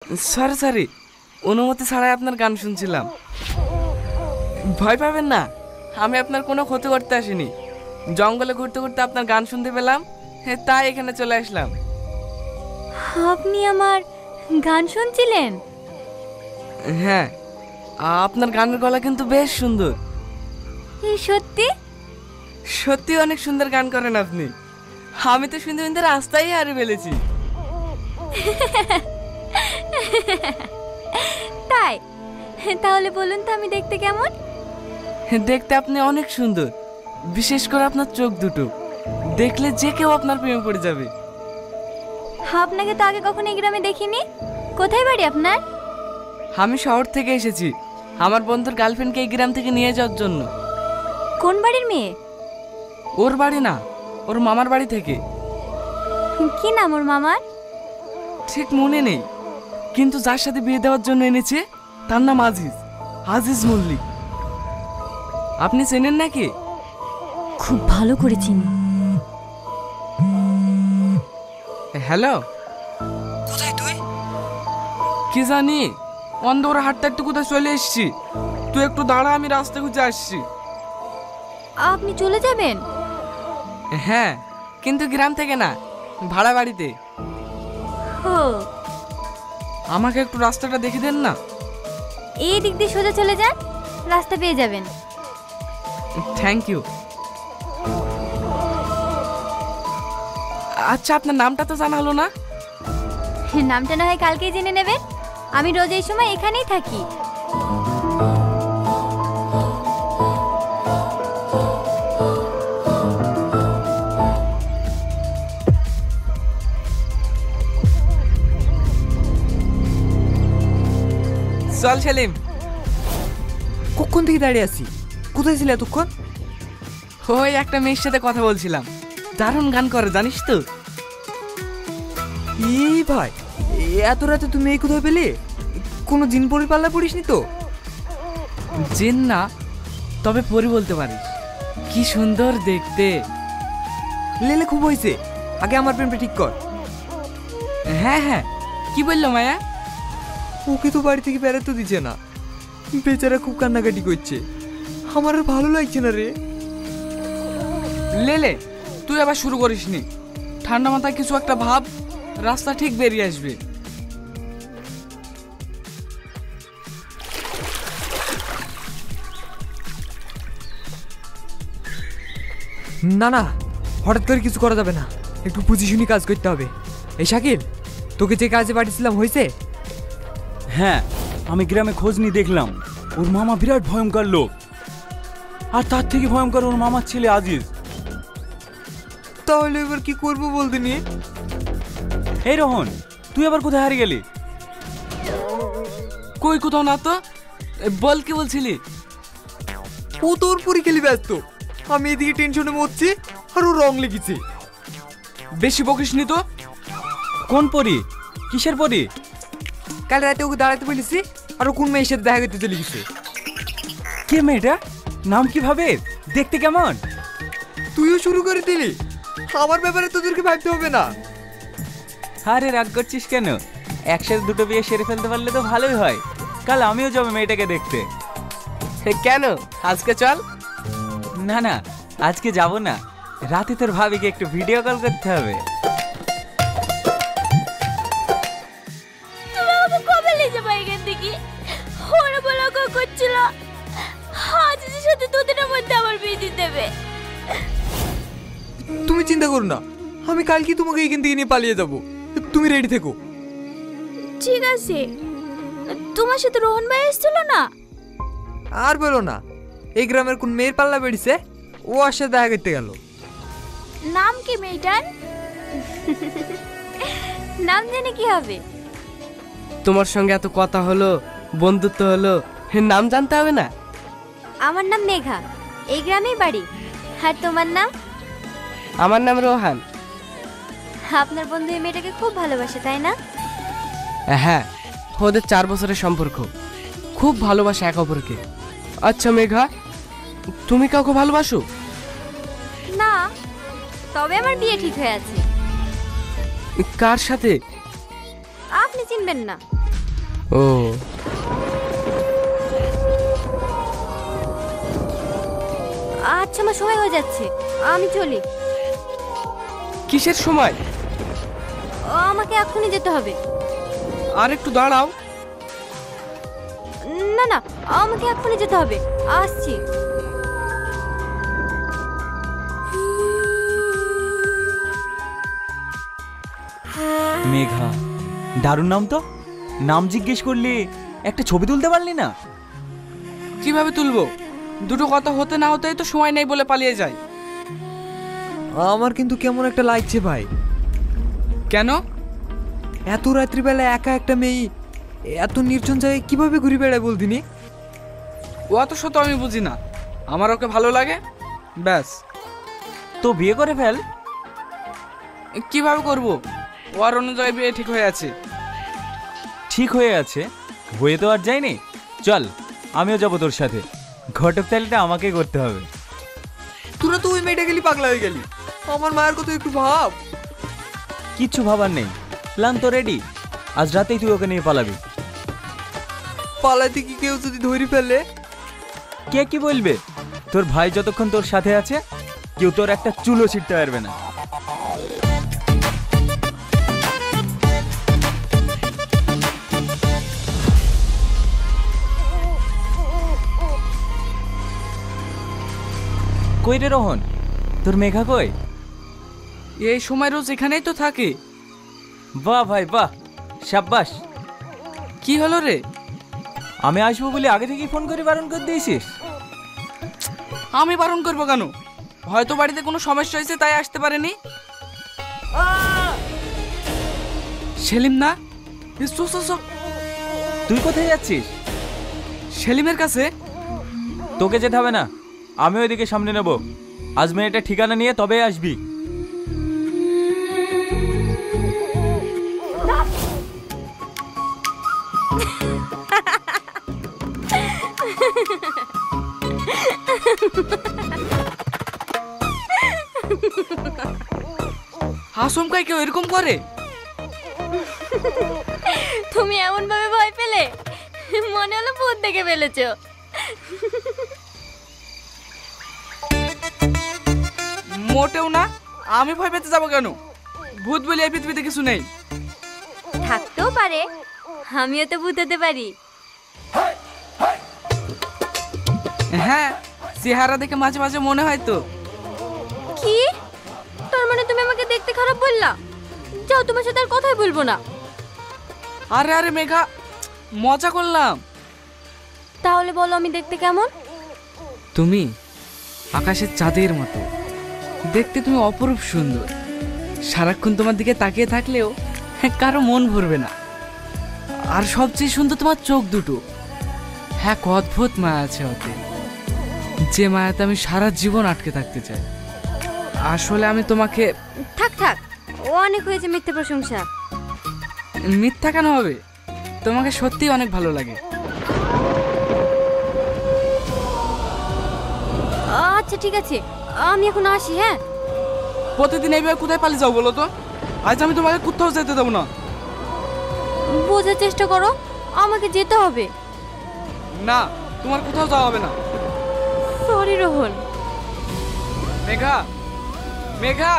Sorry sorry, অনুমতি ছাড়াই আপনার গান শুনছিলাম। ভয় পাবেন না, আমি আপনার কোনো ক্ষতি করতে আসিনি। জঙ্গলে ঘুরতে ঘুরতে আপনার গান শুনতে পেলাম, তাই এখানে চলে আসলাম। আপনি আমার গান শুনছিলেন? হ্যাঁ, আপনার গানের গলা কিন্তু বেশ সুন্দর। সত্যি? সত্যি অনেক সুন্দর গান করেন আপনি। আমি তো শুনতে শুনতে রাস্তায় হারিয়ে ফেলেছি। তাই? তাহলে বলুন তো আমি দেখতে কেমন? দেখতে আপনি অনেক সুন্দর, বিশেষ করে আপনার চোখ দুটো দেখলে যে কেউ আপনার প্রেমে পড়ে যাবে। আপনাকে তো আগে কখনো এই গ্রামে দেখিনি। কোথায় বাড়ি আপনার? আমি শহর থেকে এসেছি আমার বন্ধুর গার্লফ্রেন্ডকে এই গ্রাম থেকে নিয়ে যাওয়ার জন্য। কোন বাড়ির মেয়ে? ওর বাড়ি না, ওর মামার বাড়ি থেকে। কি নাম ওর মামার? ঠিক মনে নেই, কিন্তু যার সাথে বিয়ে দেওয়ার জন্য এনেছে তার নাম আজিজ, আজিজ মল্লিক। আপনি চেনেন নাকি? খুব ভালো করে চিনি। হ্যালো, কোথায় তুই? কি জানি, অন্ধকার হাঁটতে হাঁটতে কোথায় চলে এসেছি। তুই একটু দাঁড়া, আমি রাস্তা খুঁজে আসছি। আপনি চলে যাবেন? হ্যাঁ, কিন্তু গ্রাম থেকে না, ভাড়া বাড়িতে। ও, আমাকে একটু রাস্তাটা দেখে দেন না। এই দিক দিয়ে সোজা চলে যান, রাস্তা পেয়ে যাবেন। Thank you. আচ্ছা, আপনার নামটা তো জানা হলো না। নামটা না হয় কালকেই জেনে নেবেন। আমি রোজ এই সময় এখানেই থাকি। চল সেলিম। কখন থেকে দাঁড়িয়ে আছি? কোথায় ছিলে এতক্ষণ? ওই একটা মেয়ের সাথে কথা বলছিলাম, দারুণ গান করে জানিস তো। এই ভাই, এত রাতে তুমি এই কোথায় পেলে? কোনো জিন পরি পাল্লা পড়িসনি তো? জিন না, তবে পরি বলতে পারিস। কি সুন্দর দেখতে। লেলে খুব হয়েছে, আগে আমার প্রেমটা ঠিক কর। হ্যাঁ হ্যাঁ, কি বললো মায়া? ওকে তো বাড়ি থেকে বেড়াতে দিচ্ছে না, বেচারা খুব কান্নাকাটি করছে। আমার আর ভালো লাগছে না রে। লেলে, তুই আবার শুরু করিসনি। ঠান্ডা মাথায় কিছু একটা ভাব, রাস্তা ঠিক বেরিয়ে আসবে। না না, হঠাৎ করে কিছু করা যাবে না, একটু বুঝি শুনি কাজ করতে হবে। এই শাকিল, তোকে যে কাজে পাঠিয়েছিলাম হয়েছে? হ্যাঁ, আমি গ্রামে খোঁজ নিয়ে দেখলাম ওর মামা বিরাট ভয়ঙ্কর লোক, আর তার থেকে ভয়ঙ্কর ওর মামার ছেলে আজিজ। তাহলে এবার কি করবো বলতে নিয়ে? এই রোহন, তুই আবার কোথায় হারিয়ে গেলি? কই কোথাও না তো, বল কি বলছিলি? ও তোর পরি খেলি ব্যস্ত, আমি এদিকে টেনশনে মরছি আর ও রং লেগেছে। বেশি বকিসনি তো। কোন পরি? কিসের পরি? কাল রাতে ওকে দাঁড়াতে বলেছি, আর ও কোন মেয়ের সাথে দেখা করতে চলে গেছে। কে মেয়েটা? নাম কিভাবে? দেখতে কেমন? তুইও শুরু করে দিলি, আমার ব্যাপারে তোদেরকে ভাবতে হবে না। আরে রাগ করছিস কেন? একসাথে দুটো বিয়ে সেরে ফেলতে পারলে তো ভালোই হয়। কাল আমিও যাবো মেয়েটাকে দেখতে। কেন, আজকে চল। না না, আজকে যাব না, রাতে তোর ভাবিকে একটু ভিডিও কল করতে হবে। তুমি আমাকে কবে নিয়ে যাবে এখান থেকে? ওরা বলা করছিল আজিজের সাথে দুদিনের মধ্যে আমার বিয়ে দিয়ে দেবে। তুমি চিন্তা করো না, আমি কালকে তোমাকে এখান থেকে নিয়ে পালিয়ে যাব। তুমি রেডি থেকো। ঠিক আছে। তোমার সাথে রোহন ভাই এসেছিল না? আর বলো না, এই গ্রামের কোন মেয়ের পাল্লা বেড়েছে, ও আর সাথে দেখা করতে গেল। নাম কি মেয়েটার? নাম জেনে কি হবে? তোমার সঙ্গে এত কথা হলো, বন্ধুত্ব হলো, নাম জানতে হবে না? আমার নাম মেঘা, এই গ্রামেই বাড়ি। আর তোমার নাম? আমার নাম রোহান। আপনার বন্ধু এই মেয়েটাকে খুব ভালোবাসে, তাই না? হ্যাঁ, ওদের 4 বছরের সম্পর্ক, খুব ভালোবাসে এক অপরকে। আচ্ছা মেঘা, তুমি কাউকে ভালোবাসো? না, তবে আমার বিয়ে ঠিক হয়ে আছে। কার সাথে? আপনি চিনবেন না, ও আচ্ছা আমার সময় হয়ে যাচ্ছে, আমি চলি। কিসের সময়? আমাকে এখনই যেতে হবে। আর একটু দাঁড়াও। না না, আমাকে এখনই যেতে হবে, আসছি। মেঘা, দারুণ নাম তো। নাম জিজ্ঞেস করলি, একটা ছবি তুলতে পারলি না? কিভাবে তুলবো? দুটো কথা হতে না হতেই তো সময় নেই বলে পালিয়ে যায়। আমার কিন্তু কেমন একটা লাগছে ভাই। কেন? এত রাত্রিবেলা একা একটা মেয়ে এত নির্জন জায়গায় কিভাবে ঘুরে বেড়ায় বলদিনি? ও অত শত আমি বুঝি না, আমার ওকে ভালো লাগে ব্যাস। তো বিয়ে করে ফেল। কিভাবে করব? ও আর অন্য জায়গায় বিয়ে ঠিক হয়ে আছে। ঠিক হয়ে আছে, হয়ে তো আর যায়নি। চল, আমিও যাবো তোর সাথে। ঘটক তালিটা আমাকে করতে হবে। তোরা তো ওই মেয়েটা গেলি পাগলা হয়ে গেলি। আমার মায়ের কথা একটু ভাব। কিচ্ছু ভাবার নেই, প্ল্যান তো রেডি। আজ রাতেই তুই ওকে নিয়ে পালাবি। পালাতে কি কেউ যদি ধরে ফেলে? কে কি বলবে? তোর ভাই যতক্ষণ তোর সাথে আছে, কেউ তোর একটা চুলো ছিটতে পারবে না। কই রে রোহন, তোর মেঘা কই? এই সময় রোজ এখানেই তো থাকে। বাহ ভাই বাহ, সাব্বাস। কি হলো রে? আমি আসবো বলে আগে থেকেই ফোন করে বারণ করে দিয়েছিস? আমি বারণ করবো কেন? হয়তো বাড়িতে কোনো সমস্যা হয়েছে তাই আসতে পারেনি। সেলিম না? তুই কোথায় যাচ্ছিস? সেলিমের কাছে। তোকে যেতে হবে না, আমি ওইদিকে সামনে নেব। আজ মেয়েটা ঠিকানা নিয়ে তবে আসবি। আসমকাই কেউ এরকম করে? তুমি এমন ভাবে ভয় পেলে, মনে হলো ভূত দেখে ফেলেছো। মোটেও না, আমি ভয় পেতে যাবো কেন? ভূত বলে এই পৃথিবীতে কিছু নেই। থাকতেও পারে, আমিও তো ভূত হতে পারি। হ্যাঁ, চেহারা দেখে মাঝে মাঝে মনে হয় তো। কি? তার মানে তুমি আমাকে দেখতে খারাপ বললা? যাও, তোমার সাথে আর কথাই বলবো না। আরে আরে মেঘা, মজা করলাম। তাহলে বলো আমি দেখতে কেমন? তুমি আকাশের চাঁদের মতো দেখতে, তুমি অপরূপ সুন্দর। সারাক্ষণ তোমার দিকে তাকিয়ে থাকলেও কারো মন ভরবে না। আর সবচেয়ে সুন্দর তোমার চোখ দুটো। হ্যাঁ, অদ্ভুত মায়া আছে ওতে, যে মায়াতে আমি সারা জীবন আটকে থাকতে চাই। আসলে আমি তোমাকে। থাক থাক, ও অনেক হয়েছে মিথ্যে প্রশংসা। মিথ্যা কেন হবে? তোমাকে সত্যি অনেক ভালো লাগে। আচ্ছা ঠিক আছে, আমি এখন আসি। হ্যাঁ, প্রতিদিন এইভাবে কোথায় পালিয়ে যাও বলো তো? আজ আমি তোমাকে কোথাও যেতে দেবো না। বোঝার চেষ্টা করো, আমাকে যেতে হবে। না, তোমার কোথাও যাওয়া হবে না। সরি রোহন। মেঘা, মেঘা।